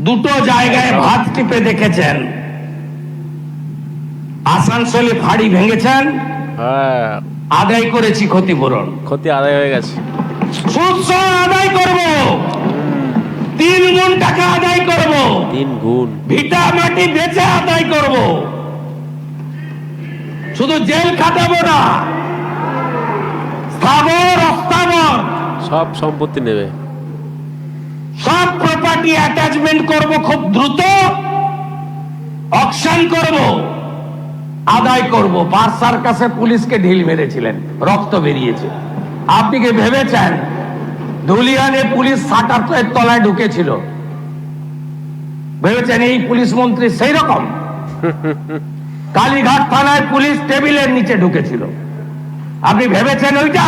দুটো জায়গায় ভাত টিপে দেখেছেন। আসানসোলে ফাঁড়ি ভেঙেছেন, আদায় করেছি ক্ষতিপূরণ, ক্ষতি আদায় হয়ে গেছে। সুদ সহ আদায় করব, 3 গুণ টাকা আদায় করব, 3 গুণ ভিটা মাটি বেচে আদায় করব। শুধু জেল খাটাবো না, স্থাবর অস্থাবর সব সম্পত্তি নেবে, সব প্রপার্টি অ্যাটাচমেন্ট করব, খুব দ্রুত অকশন করব, আদায় করব। বার্সার কাছে পুলিশকে ঢিল মেরেছিলেন, রক্ত বেরিয়েছে। আপনি কি ভেবেছেন ধুলিয়ানে পুলিশ শাটারের তলায় ঢুকেছিল? ভেবেছেন এই পুলিশ মন্ত্রী সেই রকম? কালীঘাট থানায় পুলিশ টেবিলের নিচে ঢুকেছিল। আপনি ভেবেছেন ওইটা?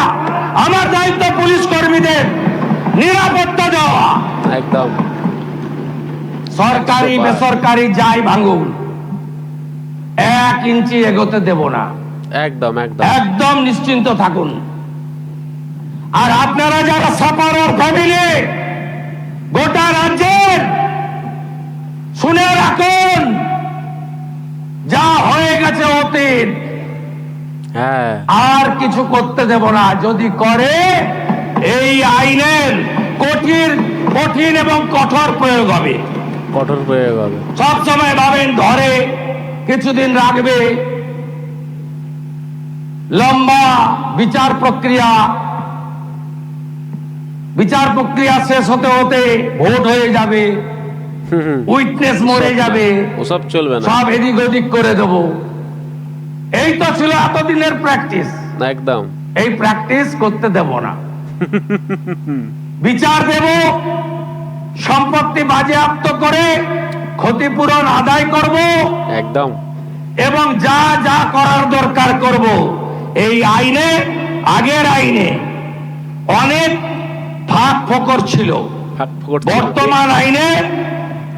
আমার দায়িত্ব পুলিশ কর্মীদের নিরাপত্তা দেওয়া। একদম সরকারি বেসরকারি যাই ভাঙুন, 1 ইঞ্চি এগোতে দেব না। একদম একদম একদম নিশ্চিন্ত থাকুন। আর আপনারা যারা সাপার ফ্যামিলি গোটা রাজ্যের, শুনে রাখুন, যা হয়ে গেছে অতীত, হ্যাঁ আর কিছু করতে দেব না। যদি করে এই আইনের কঠিন কঠিন এবং কঠোর প্রয়োগ হবে। কঠোর প্রয়োগ হবে। সব সময় ভাবেন ধরে কিছুদিন রাখবে, লম্বা বিচার প্রক্রিয়া, বিচার প্রক্রিয়া শেষ হতে হতে ভোট হয়ে যাবে, উইটনেস মরে যাবে, ওসব চলবে না, সব এদিক ওদিক করে দেব। এই তো ছিল এতদিনের প্র্যাকটিস। একদম এই প্র্যাকটিস করতে দেব না। বিচার দেব, সম্পত্তি বাজেয়াপ্ত করে ক্ষতিপূরণ আদায় করব, একদম এবং যা যা করার দরকার করব। এই আইনে, আগের আইনে অনেক ফাঁক ফোকর ছিল, বর্তমান আইনে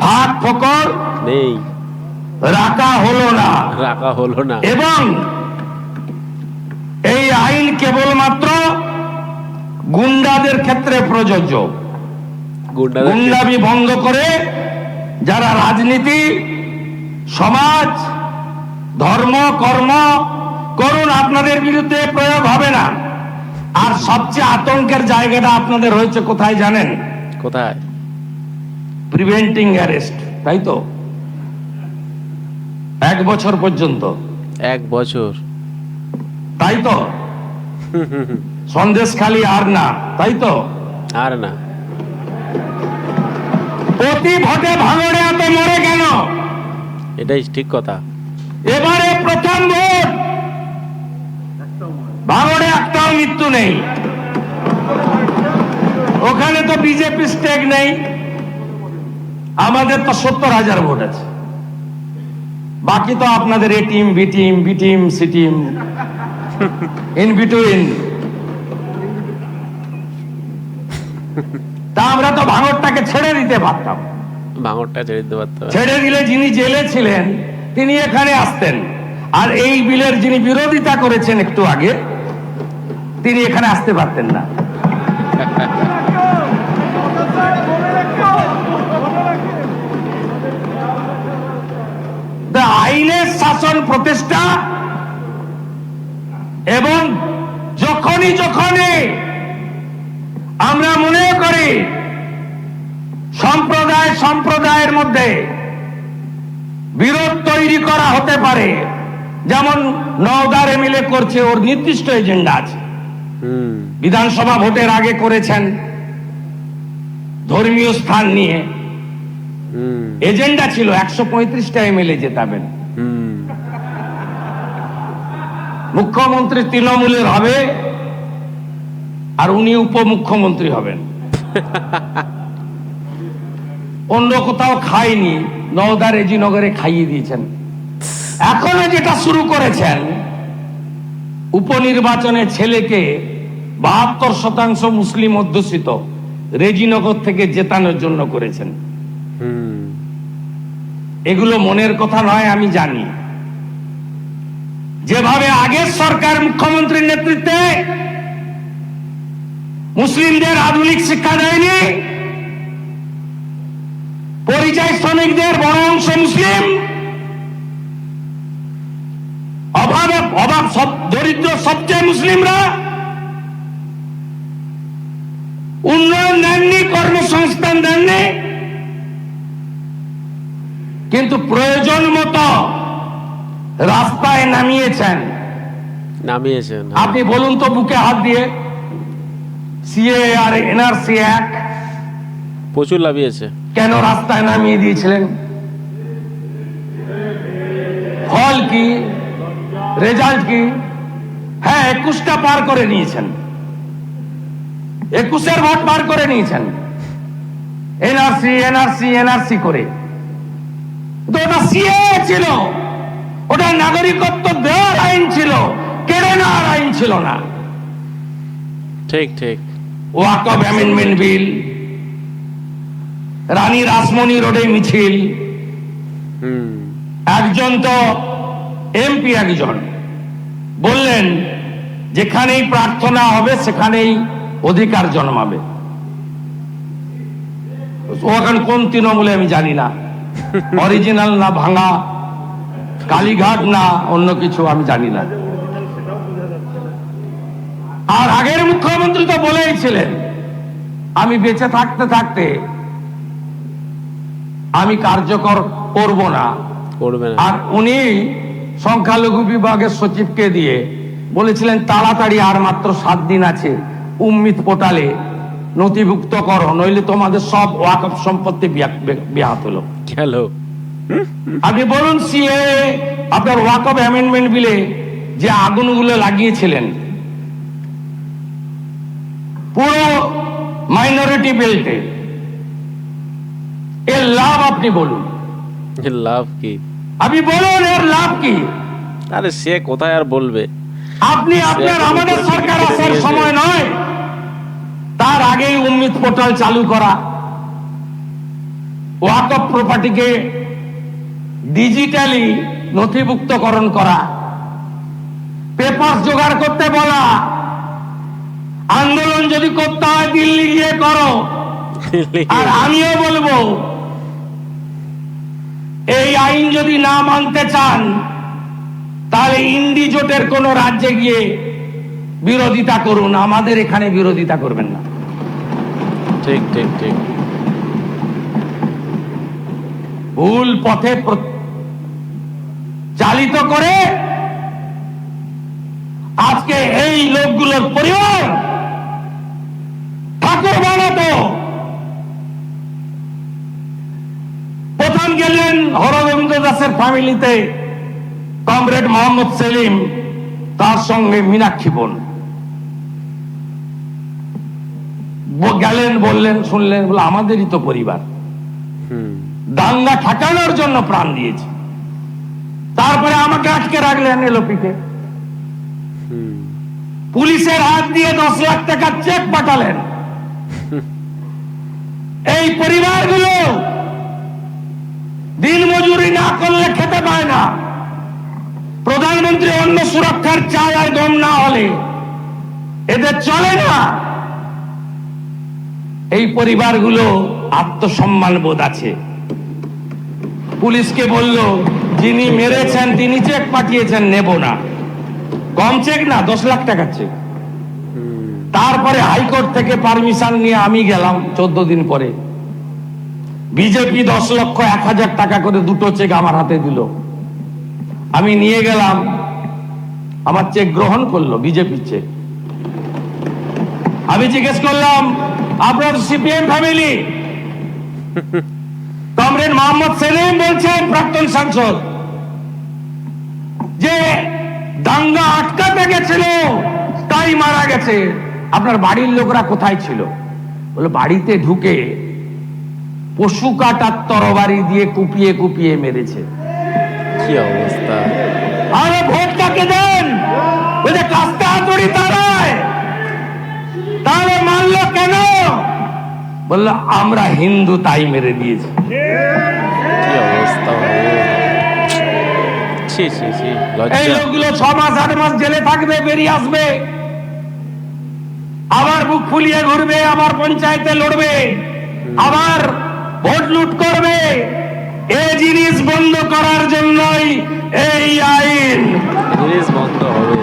ফাঁক ফোকর নেই, রাখা হলো না। এবং এই আইন কেবলমাত্র গুন্ডাদের ক্ষেত্রে প্রযোজ্য। গুন্ডামি ভঙ্গ করে যারা রাজনীতি, সমাজ, ধর্ম, কর্ম করুন, আপনাদের বিরুদ্ধে প্রয়োগ হবে না। আর সবচেয়ে আতঙ্কের জায়গাটা আপনাদের হয়েছে কোথায় জানেন? কোথায়? প্রিভেন্টিং অ্যারেস্ট, তাই তো? 1 বছর পর্যন্ত, 1 বছর, তাই তো? সন্দেশখালি আর না, তাই তো? আর না। প্রতি ভোটে ভাঙড়ে এত মরে কেন? এটাই ঠিক কথা। এবারে প্রথম ভোট, ভাঙড়ে একটাও মৃত্যু নেই। ওখানে তো বিজেপি স্টেক নেই, আমাদের তো 70,000 ভোট আছে। বাকি তো আপনাদের A team, B team, B team, C team, in between. তা আমরা তো ভাঙড়টাকে ছেড়ে দিতে পারতাম। ভাঙড়টা ছেড়ে দিতে পারতাম। ছেড়ে দিলে যিনি জেলে ছিলেন তিনি এখানে আসতেন, আর এই বিলের যিনি বিরোধিতা করেছেন একটু আগে, তিনি এখানে আসতে পারতেন না। আইনের শাসন প্রতিষ্ঠা, এবং যখনই আমরা মনে করি সম্প্রদায়ের মধ্যে বিরোধ তৈরি করা হতে পারে, যেমন নওদার এমএলএ করছে, ওর নির্দিষ্ট এজেন্ডা আছে। বিধানসভা ভোটের আগে করেছেন ধর্মীয় স্থান নিয়ে, এজেন্ডা ছিল 135টা এমএলএ জেতাবেন, মুখ্যমন্ত্রী তৃণমূলের হবে, আর উনি উপমুখ্যমন্ত্রী হবেন। অন্য কোথাও খায়নি, নওদা রেজিনগরে খাইয়ে দিয়েছেন। এখনো যেটা শুরু করেছেন, উপনির্বাচনে ছেলেকে 72% মুসলিম অধ্যুষিত রেজিনগর থেকে জেতানোর জন্য করেছেন। এগুলো মনের কথা নয়, আমি জানি। যেভাবে আগের সরকার মুখ্যমন্ত্রীর নেতৃত্বে মুসলিমদের আধুনিক শিক্ষা দেয়নি, পরিযায়ী শ্রমিকদের বড় অংশ মুসলিম, অভাব সব দরিদ্র সবচেয়ে মুসলিমরা। উন্নয়ন দেননি, কর্মসংস্থান দেননি, কিন্তু প্রয়োজন মতো রাস্তায় নামিয়েছেন। আপনি বলুন তো বুকে হাত দিয়ে, সিএ আর এনআরসি এক প্রচুর লাভিয়েছে। কেন রাস্তায় নামিয়ে দিয়েছিলেন? ফল কি, রেজাল্ট কি? হ্যাঁ, 21টা পার করে নিয়েছেন, 21-এর ভোট পার করে নিয়েছেন এনআরসি এনআরসি এনআরসি করে। তো ওটা সিএ ছিল, ওটা নাগরিকত্ব দেওয়ার আইন ছিল, কেড়ে নেওয়ার আইন ছিল না। ঠিক ঠিক। ওয়াকফ অ্যামেন্ডমেন্ট বিল, রানী রাসমণি রোডে মিছিল, একজন তো এমপি একজন বললেন যেখানেই প্রার্থনা হবে সেখানেই অধিকার জন্মাবে। ও এখন কোন তৃণমূলে আমি জানি না, অরিজিনাল না ভাঙা, কালীঘাট না অন্য কিছু আমি জানি না। আর আগের মুখ্যমন্ত্রী তো বলেইছিলেন আমি বেঁচে থাকতে থাকতে আমি কার্যকর করব না। আর উনি সংখ্যালঘু বিভাগের সচিবকে দিয়ে বলেছিলেন তাড়াতাড়ি আর মাত্র 7 দিন আছে, উম্মিত পোর্টালে নথিভুক্ত করো, নইলে তোমাদের সব ওয়াকফ সম্পত্তি ব্যাহত হলো গেল। আপনি বলুন সিএ আপনার ওয়াকফ অ্যামেন্ডমেন্ট বিলে যে আগুনগুলো লাগিয়েছিলেন পুরো মাইনরিটি বেল্টে, এর লাভ আপনি বলুন। লাভ কি আপনি বলুন এর লাভ কি? আরে সে কোথায় আর বলবে। আপনি আপনার আমাদের সরকার আসার সময় নয়, তার আগেই উম্মিত পোর্টাল চালু করা, ওয়াকফ প্রপার্টিকে ডিজিটালি নথিভুক্তকরণ করা, পেপার জোগাড় করতে বলা, আন্দোলন যদি করতে হয় দিল্লি গিয়ে করো। আর আমিও বলবো এই আইন যদি না মানতে চান তাহলে ইন্ডি জোটের কোন রাজ্যে গিয়ে বিরোধিতা করুন, আমাদের এখানে বিরোধিতা করবেন না। ঠিক ঠিক ঠিক। ভুল পথে চালিত করে আজকে এই লোকগুলোর পরিবার ঠাকুর বানাতো। প্রথম গেলেন হরগোবিন্দ দাসের ফ্যামিলিতে কমরেড মোহাম্মদ সেলিম, তার সঙ্গে মীনাক্ষী বোন গেলেন, বললেন, শুনলেন, বলে আমাদেরই তো পরিবার, দাঙ্গা ঠেকানোর জন্য প্রাণ দিয়েছে। তারপরে আমাকে আটকে রাখলেন এলওপিতে, পুলিশের হাত দিয়ে 10 লাখ টাকার চেক পাঠালেন। এই পরিবারগুলো দিন মজুরি না করলে খেতে পায় না, প্রধানমন্ত্রী অন্ন সুরক্ষার চায় আর গম না হলে এদের চলে না। এই পরিবারগুলো আত্মসম্মান বোধ আছে। পুলিশকে বলল যিনি মেরেছেন তিনি চেক পাঠিয়েছেন, নেব না, কম চেক না, 10 লাখ টাকার চেক। তারপরে হাইকোর্ট থেকে পারমিশন নিয়ে আমি গেলাম 14 দিন পরে, বিজেপি 10 লক্ষ 1,000 টাকা করে দুটো চেক আমার হাতে দিল, আমি নিয়ে গেলাম, আমার চেক গ্রহণ করলো, বিজেপির চেক। আমি জিজ্ঞেস করলাম আপনার CPM family? Comrade Mohammad Selim বলছেন, প্রাক্তন সাংসদ, যে দাঙ্গা আটকাতে গেছিল তাই মারা গেছে। আপনার বাড়ির লোকরা কোথায় ছিল? বলে বাড়িতে ঢুকে পশু কাটার তরবারি দিয়ে কুপিয়ে কুপিয়ে মেরেছে। কি অবস্থা! আরে ভোটটাকে দেন, ওই যে কাস্তে হাতুড়ি তারায়, তাহলে মানলো কেন? বললো আমরা হিন্দু তাই মেরে দিয়েছি। কি অবস্থা! এই লোকগুলো 6 মাস 8 মাস জেলে থাকবে, বেরিয়ে আসবে, আবার বুক ফুলিয়ে ঘুরবে, আবার পঞ্চায়েতে লড়বে, আবার ভোট লুট করবে। এই জিনিস বন্ধ করার জন্যই এই আইন। জিনিস বন্ধ হবে।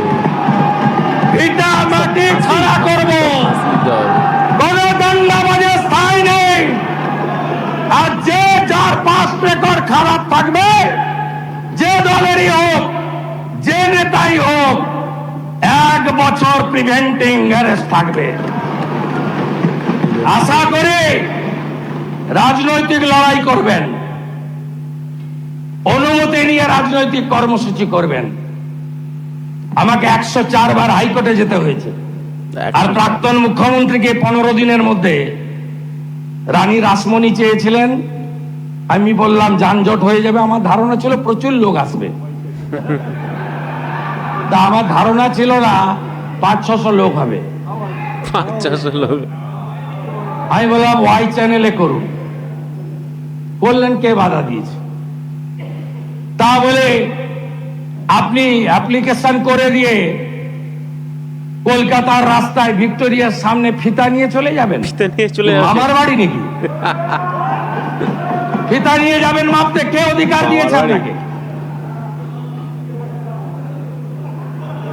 এটা মাটি ছাড়া করবো। ফাঁসি দিতে হবে। কোন দাঙ্গাবাজের স্থায়ী নেই। আর যে যার পাস রেকর্ড খারাপ থাকবে, যে দলেরই হোক, যে নেতাই হোক, 1 বছর প্রিভেন্টিং অ্যারেস্ট থাকবে। আশা করে রাজনৈতিক লড়াই করবেন, অনুমতি নিয়ে রাজনৈতিক কর্মসূচি করবেন। আমাকে 104 বার হাইকোর্টে যেতে হয়েছে। আর প্রাক্তন মুখ্যমন্ত্রীকে 15 দিনের মধ্যে রানী রাসমণি চেয়েছিলেন। আমি বললাম যানজট হয়ে যাবে। আমার ধারণা ছিল প্রচুর লোক আসবে। তা আমার ধারণা ছিল না 500-600 লোক হবে। 500 লোক। আমি বললাম ওয়াই চ্যানেলে করুন। বললেন কে বাধা দিয়েছে? তা বলে আপনি অ্যাপ্লিকেশন করে দিয়ে কলকাতার রাস্তায় ভিক্টোরিয়ার সামনে ফিতা নিয়ে চলে যাবেন? ফিতে নিয়ে চলে যাবে। আমার বাড়ি নাকি? ফিতা নিয়ে যাবেন মাপতে? কে অধিকার দিয়েছে আপনাকে?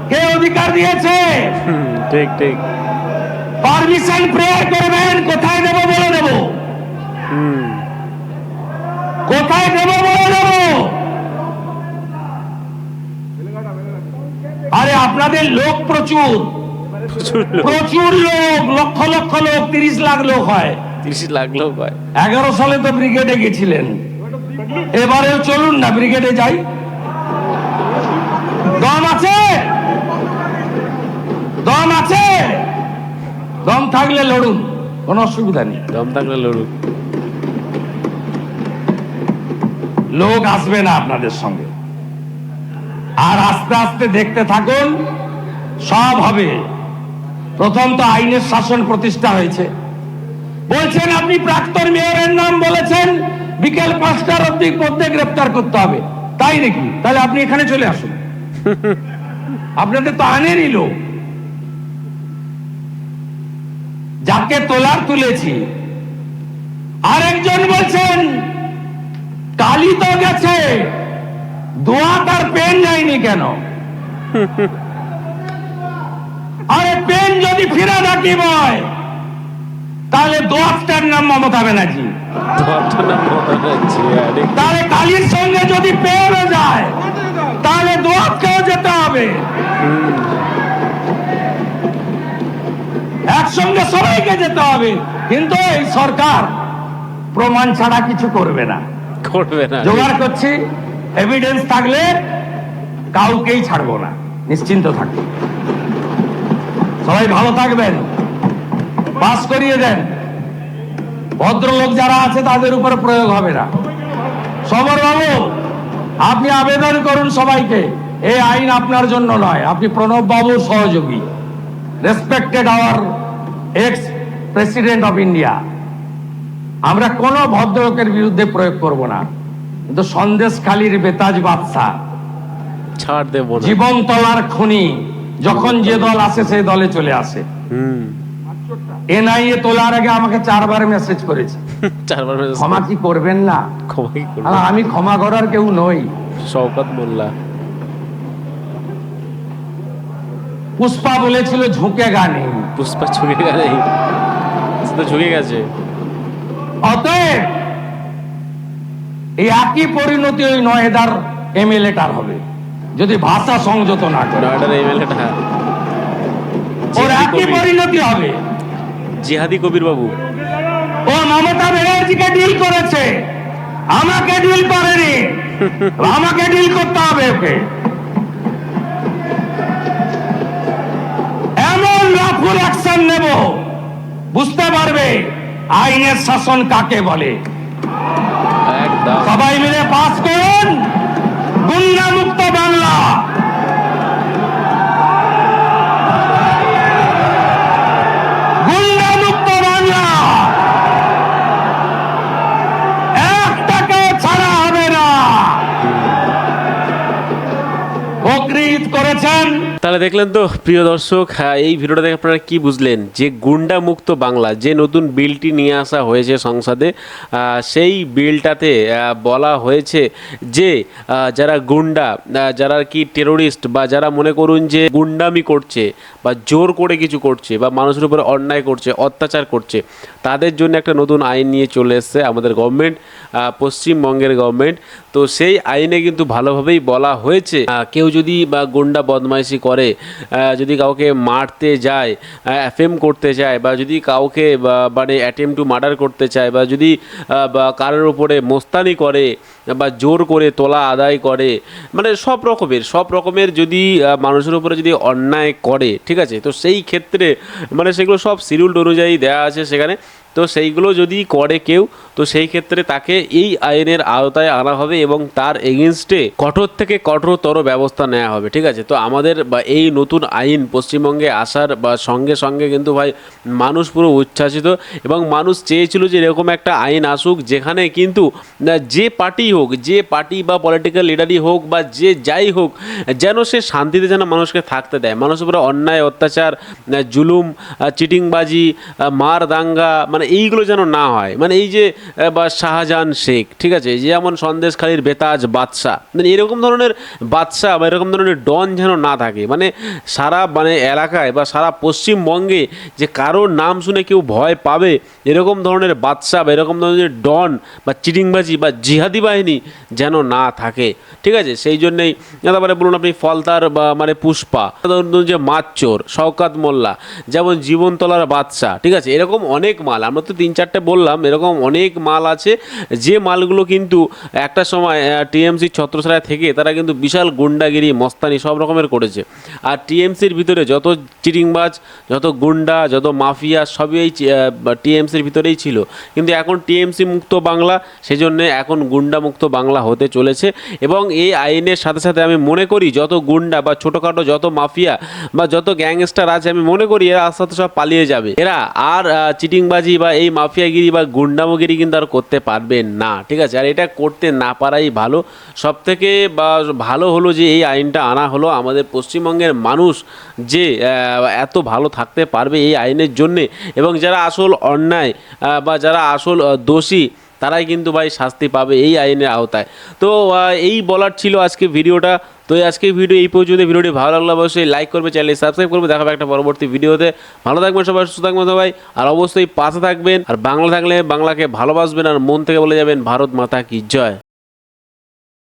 কে অধিকার দিয়েছে? ঠিক ঠিক। পারমিশন প্রেয়ার করবেন, কোথায় দেবো বলে দেবো, কোথায় দেবো বলে দেবো। আরে আপনাদের লোক প্রচুর, প্রচুর লোক। প্রচুর লোক, লক্ষ লক্ষ লোক, 30 লাখ লোক হয়। 30 লাখ লোক হয়। 11 সালে তো ব্রিগেডে গেছিলেন। এবারেও চলুন না ব্রিগেডে যাই। দম আছে? দম আছে? দম থাকলে লড়ুন, কোনো অসুবিধা নেই। দম থাকলে লড়ুক। লোক আসবে না আপনাদের সঙ্গে। আর আস্তে আস্তে দেখতে থাকুন, সব হবে। প্রথম তো আইনের শাসন প্রতিষ্ঠা হয়েছে। বলছেন আপনি প্রাক্তন মেয়রের নাম বলেছেন, বিকেল 5টার মধ্যে গ্রেপ্তার করতে হবে, তাই নাকি? তাহলে আপনি এখানে চলে আসুন। আপনাদের তো আনেনই লোক। যাকে তোলার তুলেছি। আরেকজন বলছেন কালি তো গেছে, দোয়া তার পেন যায়নি কেন? আরে পেন যদি ফিরে ডাকি হয়, তাহলে দোয়াটার নাম মমতা ব্যানার্জি। দোয়াটার নাম মমতা ব্যানার্জি। তাহলে কালির সঙ্গে যদি পেনও যায়, তাহলে দোয়াতকেও যেতে হবে। একসঙ্গে সবাইকে যেতে হবে। কিন্তু এই সরকার প্রমাণ ছাড়া কিছু করবে না। করবে না। জোগাড় করছি, এভিডেন্স থাকলে কাউকেই ছাড়বো না, নিশ্চিন্ত থাকবে। সবাই ভালো থাকবেন, পাস করিয়ে দেন। ভদ্রলোক যারা আছে তাদের উপর প্রয়োগ হবে না। সমর বাবু, আপনি আবেদন করুন সবাইকে। এই আইন আপনার জন্য নয়, আপনি প্রণব বাবুর সহযোগী, respected our ex president of India. আমরা কোন ভদ্রলোকের বিরুদ্ধে প্রয়োগ করব না। কিন্তু সন্দেশখালীর বেতাজ বাদশা, ছাড় দেব না। জীবন তলার খুনি, যখন যে দল আসে সেই দলে চলে আসে। এনআইএ তোলার আগে আমাকে 4 বার মেসেজ করেছে, 4 বার মেসেজ। ক্ষমা কি করবেন না? ক্ষমা কি করবে? আর আমি ক্ষমা করার কেউ নই। শওকত মোল্লা। পুষ্পা বলেছিল ঝুঁকে গানে, পুষ্পা ঝুঁকে গেছে। সে তো ঝুঁকে গেছে। অতএব এই একই পরিণতি ওই নয়দার এমএলএটার হবে যদি ভাষা সংযত না করে। নয়ডার এমএলএটা ওর একই পরিণতি হবে। জিহাদি কবির বাবু। ও মমতা ব্যানার্জিকে ডিল করেছে, আমাকে ডিল করেনি। আমাকে ডিল করতে হবে ওকে। এমন রাফুল অ্যাকশন নেব, বুঝতে পারবে আইনের শাসন কাকে বলে। একদম। সবাই মিলে পাস করুন, গুন্ডা মুক্ত বাংলা। গুন্ডা মুক্ত বাংলা। একটাকে ছাড়া হবে না। বকরি ঈদ করেছেন। তাহলে দেখলেন তো প্রিয় দর্শক, এই ভিডিওটা দেখে আপনারা কি বুঝলেন যে গুন্ডা মুক্ত বাংলা যে নতুন বিলটি নিয়ে আসা হয়েছে সংসদে, সেই বিলটাতে বলা হয়েছে যে যারা গুন্ডা, যারা কি টেরোরিস্ট বা যারা মনে করুন যে গুন্ডামি করছে বা জোর করে কিছু করছে বা মানুষের উপরে অন্যায় করছে, অত্যাচার করছে, তাদের জন্য একটা নতুন আইন নিয়ে চলে এসছে আমাদের গভর্নমেন্ট, পশ্চিমবঙ্গের গভর্নমেন্ট। তো সেই আইনে কিন্তু ভালোভাবেই বলা হয়েছে কেউ যদি বা গুন্ডা বদমাইশি করে, যদি কাউকে মারতে যায়, অ্যাফেম করতে চায়, বা যদি কাউকে মানে অ্যাটেম্প টু মার্ডার করতে চায়, বা যদি বা কারোর উপরে মোস্তানি করে বা জোর করে তোলা আদায় করে, মানে সব রকমের যদি মানুষের উপরে যদি অন্যায় করে, ঠিক আছে, তো সেই ক্ষেত্রে মানে সেগুলো সব শিডিউল অনুযায়ী দেওয়া আছে সেখানে। তো সেইগুলো যদি করে কেউ, তো সেই ক্ষেত্রে তাকে এই আইনের আওতায় আনা হবে এবং তার এগেনস্টে কঠোর থেকে কঠোরতর ব্যবস্থা নেওয়া হবে, ঠিক আছে। তো আমাদের বা এই নতুন আইন পশ্চিমবঙ্গে আসার বা সঙ্গে সঙ্গে কিন্তু ভাই মানুষ পুরো উচ্ছ্বাসিত, এবং মানুষ চেয়েছিল যে এরকম একটা আইন আসুক যেখানে কিন্তু যে পার্টি হোক, যে পার্টি বা পলিটিক্যাল লিডারই হোক বা যে যাই হোক, যেন সে শান্তিতে যেন মানুষকে থাকতে দেয়, মানুষের উপরে অন্যায় অত্যাচার, জুলুম, চিটিংবাজি, মার দাঙ্গা, মানে এইগুলো যেন না হয়। মানে এই যে বা শাহজাহান শেখ, ঠিক আছে, যেমন সন্দেশখালীর বেতাজ বাদশা, মানে এরকম ধরনের বাদশা বা এরকম ধরনের ডন যেন না থাকে, মানে সারা মানে এলাকায় বা সারা পশ্চিমবঙ্গে যে কারোর নাম শুনে কেউ ভয় পাবে এরকম ধরনের বাদশা বা এরকম ধরনের ডন বা চিটিংবাজি বা জিহাদি বাহিনী যেন না থাকে, ঠিক আছে। সেই জন্যেই তারপরে বলুন আপনি ফলতার বা মানে পুষ্পা, ধরুন যে মাচ্চোর শওকাত মোল্লা, যেমন জীবনতলার বাদশা, ঠিক আছে, এরকম অনেক মাল, আমরা তো 3-4টে বললাম, এরকম অনেক মাল আছে যে মালগুলো কিন্তু একটা সময় টিএমসি ছত্রছায়া থেকে তারা কিন্তু বিশাল গুন্ডাগিরি মস্তানি সব রকমের করেছে। আর টিএমসির ভিতরে যত চিটিংবাজ, যত গুন্ডা, যত মাফিয়া সবই এই টিএমসির ভিতরেই ছিল, কিন্তু এখন টিএমসি মুক্ত বাংলা, সেজন্য এখন গুন্ডা মুক্ত বাংলা হতে চলেছে। এবং এই আইনের সাথে সাথে আমি মনে করি যত গুন্ডা বা ছোটোখাটো যত মাফিয়া বা যত গ্যাংস্টার আছে, আমি মনে করি এরা আস্তে আস্তে সব পালিয়ে যাবে, এরা আর চিটিংবাজি বা এই মাফিয়াগিরি বা গুন্ডামগিরি কিন্তু আর করতে পারবেন না, ঠিক আছে। আর এটা করতে না পারাই ভালো, সবথেকে বা ভালো হলো যে এই আইনটা আনা হলো, আমাদের পশ্চিমবঙ্গের মানুষ যে এত ভালো থাকতে পারবে এই আইনের জন্যে, এবং যারা আসল অন্যায় বা যারা আসল দোষী তারাই কিন্তু ভাই শাস্তি পাবে এই আইনের আওতায়। তো এই বলার ছিল আজকে ভিডিওটা। তো আজকে ভিডিও এই পর্যন্ত। ভিডিওটি ভালো লাগলে অবশ্যই লাইক করবে, চ্যানেল সাবস্ক্রাইব করবে। দেখা হবে একটা পরবর্তী ভিডিওতে। ভালো থাকবেন সবাই, সুস্থ থাকবেন সবাই, আর অবশ্যই পাশে থাকবেন, আর বাংলা থাকলে বাংলাকে ভালোবাসবেন, আর মন থেকে বলে যাবেন ভারত মাতা কি জয়।